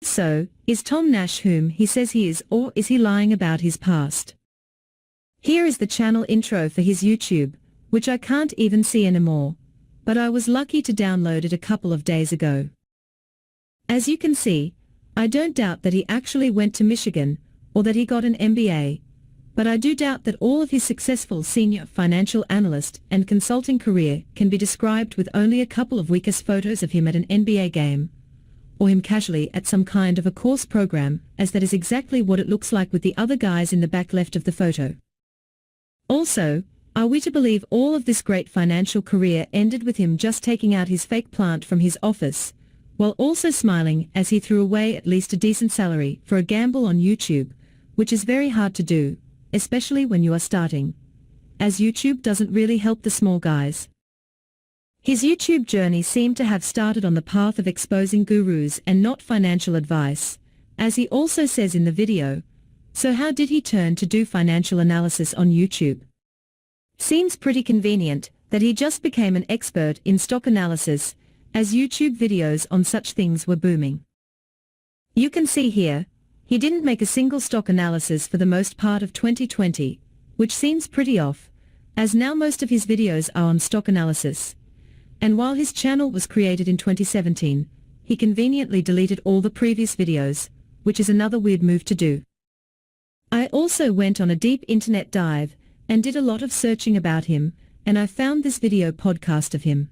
So, is Tom Nash whom he says he is, or is he lying about his past? Here is the channel intro for his YouTube, which I can't even see anymore, but I was lucky to download it a couple of days ago. As you can see, I don't doubt that he actually went to Michigan, or that he got an MBA, but I do doubt that all of his successful senior financial analyst and consulting career can be described with only a couple of weakest photos of him at an NBA game, or him casually at some kind of a course program, as that is exactly what it looks like with the other guys in the back left of the photo. Also, are we to believe all of this great financial career ended with him just taking out his fake plant from his office, while also smiling as he threw away at least a decent salary for a gamble on YouTube, which is very hard to do, especially when you are starting, as YouTube doesn't really help the small guys. His YouTube journey seemed to have started on the path of exposing gurus and not financial advice, as he also says in the video. So how did he turn to do financial analysis on YouTube? Seems pretty convenient that he just became an expert in stock analysis, as YouTube videos on such things were booming. You can see here, he didn't make a single stock analysis for the most part of 2020, which seems pretty off, as now most of his videos are on stock analysis. And while his channel was created in 2017, he conveniently deleted all the previous videos, which is another weird move to do. I also went on a deep internet dive, and did a lot of searching about him, and I found this video podcast of him.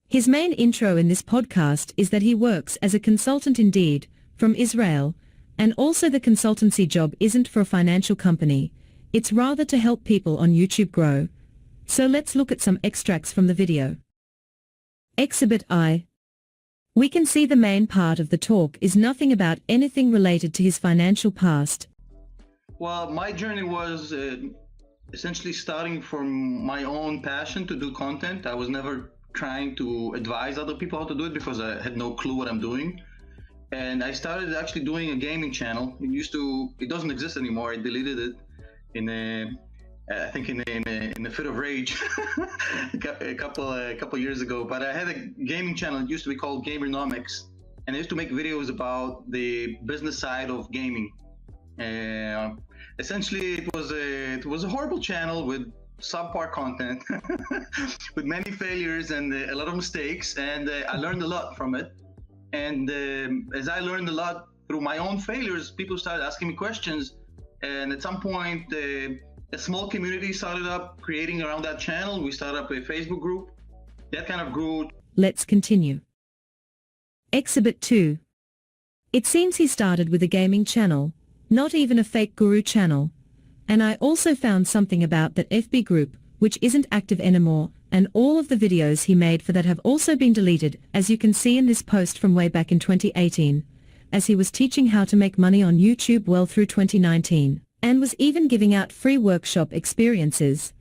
His main intro in this podcast is that he works as a consultant indeed, from Israel, and also the consultancy job isn't for a financial company, it's rather to help people on YouTube grow. So let's look at some extracts from the video. Exhibit I. We can see the main part of the talk is nothing about anything related to his financial past. Well, my journey was essentially starting from my own passion to do content. I was never trying to advise other people how to do it because I had no clue what I'm doing. And I started actually doing a gaming channel. It doesn't exist anymore. I deleted it in a fit of rage a couple years ago. But I had a gaming channel. It used to be called Gamernomics, and I used to make videos about the business side of gaming. Essentially, it was a horrible channel with subpar content, with many failures and a lot of mistakes. And I learned a lot from it. And as I learned a lot through my own failures, people started asking me questions. And at some point, a small community started up creating around that channel. We started up a Facebook group. That kind of grew. Let's continue. Exhibit 2. It seems he started with a gaming channel, not even a fake guru channel. And I also found something about that FB group, which isn't active anymore, and all of the videos he made for that have also been deleted, as you can see in this post from way back in 2018, as he was teaching how to make money on YouTube well through 2019. And was even giving out free workshop experiences,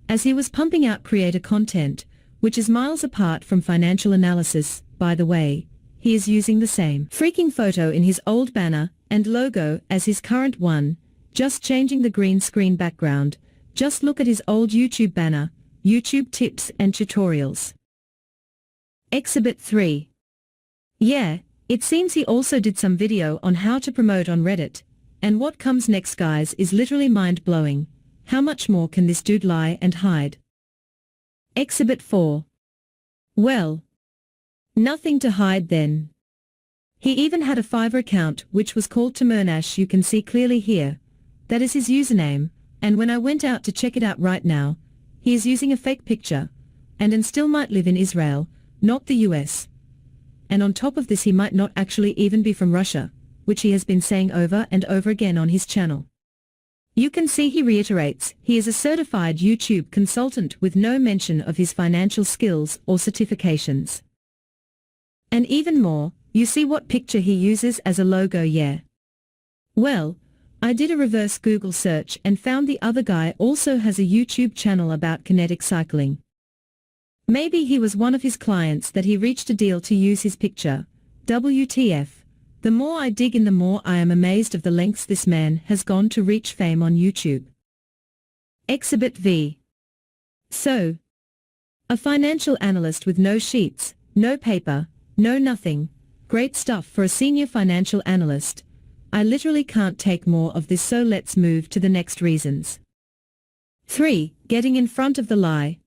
as he was pumping out creator content, which is miles apart from financial analysis. By the way, he is using the same freaking photo in his old banner and logo as his current one, just changing the green screen background. Just look at his old YouTube banner, YouTube tips and tutorials. Exhibit 3. Yeah, it seems he also did some video on how to promote on Reddit. And what comes next, guys, is literally mind-blowing. How much more can this dude lie and hide? Exhibit 4. Well, nothing to hide then. He even had a Fiverr account which was called Nash. You can see clearly here. That is his username, and when I went out to check it out right now, he is using a fake picture, and still might live in Israel, not the US. And on top of this, he might not actually even be from Russia, which he has been saying over and over again on his channel. You can see he reiterates he is a certified YouTube consultant with no mention of his financial skills or certifications. And even more, you see what picture he uses as a logo. Yeah. Well, I did a reverse Google search and found the other guy also has a YouTube channel about kinetic cycling. Maybe he was one of his clients that he reached a deal to use his picture. WTF. The more I dig in, the more I am amazed of the lengths this man has gone to reach fame on YouTube. Exhibit V. So, a financial analyst with no sheets, no paper, no nothing, great stuff for a senior financial analyst. I literally can't take more of this, so let's move to the next reasons. 3. Getting in front of the lie.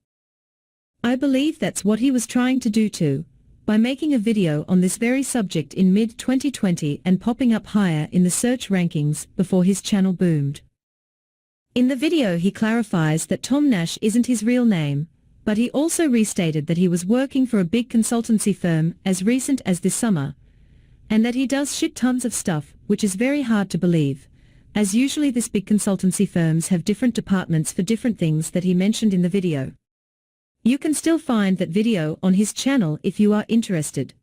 I believe that's what he was trying to do too, by making a video on this very subject in mid-2020 and popping up higher in the search rankings before his channel boomed. In the video he clarifies that Tom Nash isn't his real name, but he also restated that he was working for a big consultancy firm as recent as this summer, and that he does shit tons of stuff, which is very hard to believe, as usually this big consultancy firms have different departments for different things that he mentioned in the video. You can still find that video on his channel if you are interested.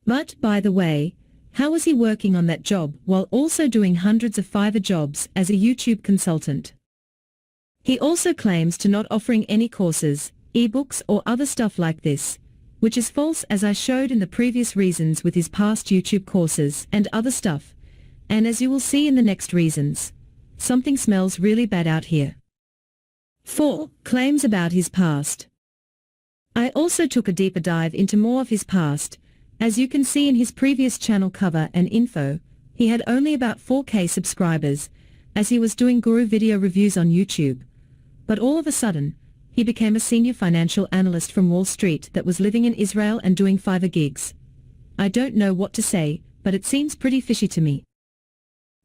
But, by the way, how was he working on that job while also doing hundreds of Fiverr jobs as a YouTube consultant? He also claims to not offering any courses, ebooks or other stuff like this, which is false, as I showed in the previous reasons with his past YouTube courses and other stuff, and as you will see in the next reasons. Something smells really bad out here. 4. Claims about his past. I also took a deeper dive into more of his past. As you can see in his previous channel cover and info, he had only about 4K subscribers, as he was doing guru video reviews on YouTube. But all of a sudden, he became a senior financial analyst from Wall Street that was living in Israel and doing Fiverr gigs. I don't know what to say, but it seems pretty fishy to me.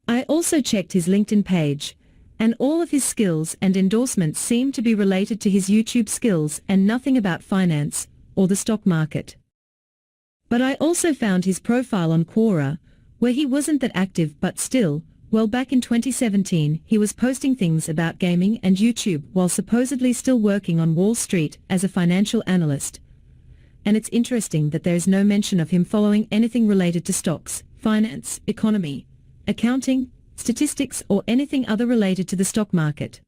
I also checked his LinkedIn page, and all of his skills and endorsements seem to be related to his YouTube skills and nothing about finance or the stock market. But I also found his profile on Quora, where he wasn't that active, but still, well, back in 2017 he was posting things about gaming and YouTube while supposedly still working on Wall Street as a financial analyst. And it's interesting that there is no mention of him following anything related to stocks, finance, economy, accounting, statistics or anything other related to the stock market.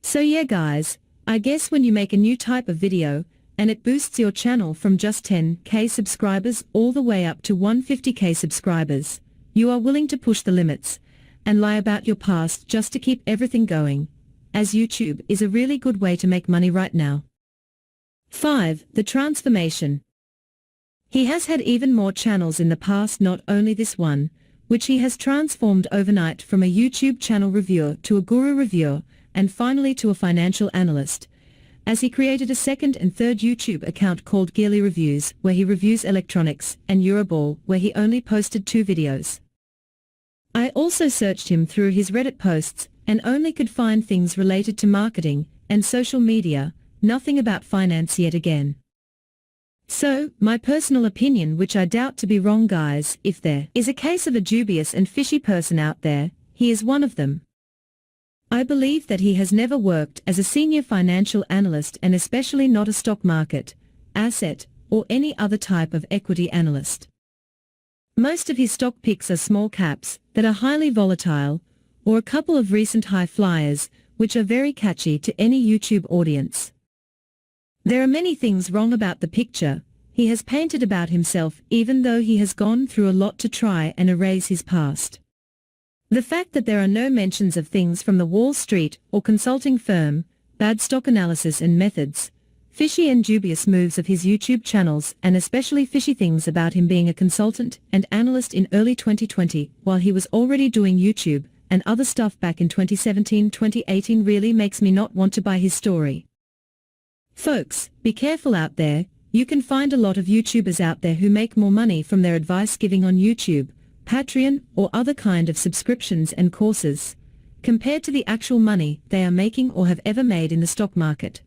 So yeah guys, I guess when you make a new type of video, and it boosts your channel from just 10K subscribers all the way up to 150K subscribers, you are willing to push the limits, and lie about your past just to keep everything going, as YouTube is a really good way to make money right now. 5. The transformation. He has had even more channels in the past, not only this one, which he has transformed overnight from a YouTube channel reviewer to a guru reviewer, and finally to a financial analyst, as he created a second and third YouTube account called Gearly Reviews, where he reviews electronics, and Euroball, where he only posted 2 videos. I also searched him through his Reddit posts, and only could find things related to marketing and social media, nothing about finance yet again. So, my personal opinion, which I doubt to be wrong guys, if there is a case of a dubious and fishy person out there, he is one of them. I believe that he has never worked as a senior financial analyst, and especially not a stock market, asset, or any other type of equity analyst. Most of his stock picks are small caps that are highly volatile, or a couple of recent high flyers, which are very catchy to any YouTube audience. There are many things wrong about the picture he has painted about himself, even though he has gone through a lot to try and erase his past. The fact that there are no mentions of things from the Wall Street or consulting firm, bad stock analysis and methods, fishy and dubious moves of his YouTube channels, and especially fishy things about him being a consultant and analyst in early 2020 while he was already doing YouTube and other stuff back in 2017-2018 really makes me not want to buy his story. Folks, be careful out there. You can find a lot of YouTubers out there who make more money from their advice giving on YouTube, Patreon, or other kind of subscriptions and courses, compared to the actual money they are making or have ever made in the stock market.